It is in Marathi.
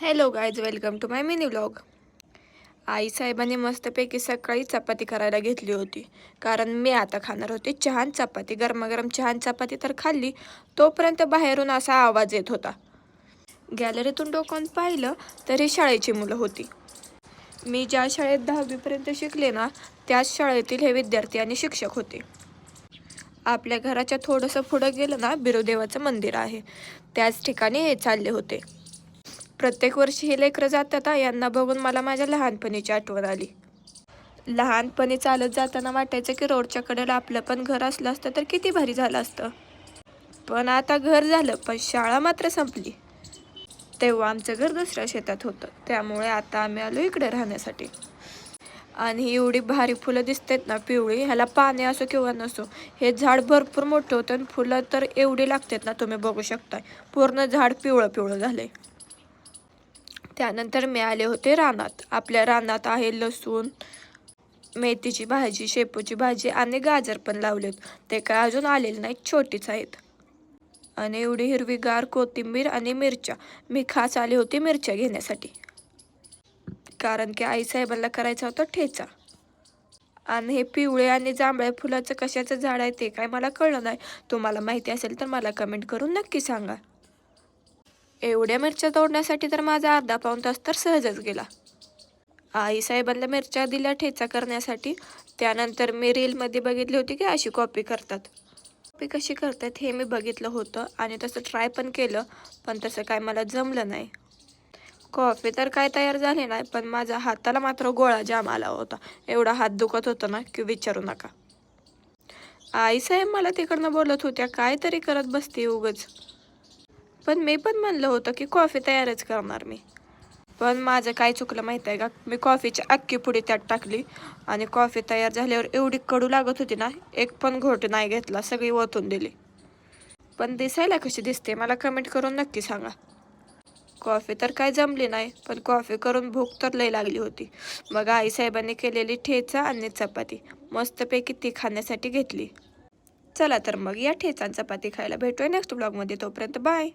Hello guys, welcome to my mini vlog. आईसाहेबांनी मस्तपैकी सकाळी चपाती करायला घेतली होती, कारण मी आता खाणार होते चहान चपाती. गरमागरम चहान चपाती तर खाल्ली, तोपर्यंत बाहेरून असा आवाज येत होता. गॅलरीतून डोकावून पाहिलं तरी शाळेची मुलं होती. मी ज्या शाळेत 10वीपर्यंत शिकले ना, त्याच शाळेतील हे विद्यार्थी आणि शिक्षक होते. आपल्या घराच्या थोडंसं पुढं गेलं ना, बिरोदेवाचं मंदिर आहे, त्याच ठिकाणी हे चालले होते. प्रत्येक वर्षी हे लेकरं जातात, यांना बघून मला माझ्या लहानपणीची आठवण आली. लहानपणी चालत जाताना वाटायचं की रोडच्या कडेला आपलं पण घर असलं असतं तर किती भारी झालं असतं. पण आता घर झालं, पण शाळा मात्र संपली. तेव्हा आमचं घर दुसऱ्या शेतात होतं, त्यामुळे आता आम्ही आलो इकडे राहण्यासाठी. आणि एवढी भारी फुलं दिसतात ना, पिवळी. ह्याला पाणी असो किंवा नसो, हे झाड भरपूर मोठं होतं आणि फुलं तर एवढी लागतात ना, तुम्ही बघू शकता. पूर्ण झाड पिवळं पिवळं झालंय. त्यानंतर मी आले होते रानात. आपल्या रानात आहे लसूण, मेथीची भाजी, शेपूची भाजी आणि गाजर पण लावलेत. ते काय अजून आलेले नाहीत, छोटीच आहेत. आणि एवढी हिरवीगार कोथिंबीर आणि मिरच्या. मी खास आले होते मिरच्या घेण्यासाठी, कारण की आईसाहेबांना करायचा होता ठेचा. आणि हे पिवळे आणि जांभळ्या फुलाचं कशाचं झाड आहे ते काय मला कळलं नाही. तुम्हाला माहिती असेल तर मला कमेंट करून नक्की सांगा. एवढ्या मिरच्या तोडण्यासाठी तर माझा अर्धा पाऊण तास तर सहजच गेला. आईसाहेबांना मिरच्या दिल्या ठेचा करण्यासाठी. त्यानंतर मी रीलमध्ये बघितली होती की अशी कॉपी करतात. कॉपी कशी करतात हे मी बघितलं होतं आणि तसं ट्राय पण केलं, पण तसं काय मला जमलं नाही. कॉफी तर काय तयार झाली नाही, पण माझ्या हाताला मात्र गोळा जाम आला होता. एवढा हात दुखत होता ना की विचारू नका. आईसाहेब मला तिकडनं बोलत होत्या, काय तरी करत बसते उगच. पण मी पण म्हणलं होतं की कॉफी तयारच करणार मी. पण माझं काय चुकलं माहीत आहे का, मी कॉफीची अख्खी पुडी त्यात टाकली आणि कॉफी तयार झाल्यावर एवढी कडू लागत होती ना, एक पण घोट नाही घेतला, सगळी ओतून दिली. पण दिसायला कशी दिसते मला कमेंट करून नक्की सांगा. कॉफी तर काय जमली नाही, पण कॉफी करून भूक तर लई लागली होती. मग आईसाहेबांनी केलेली ठेचा आणि चपाती मस्तपैकी ती खाण्यासाठी घेतली. चला तर मग या ठेचा चपाती खायला भेटूया नेक्स्ट ब्लॉगमध्ये. तोपर्यंत बाय.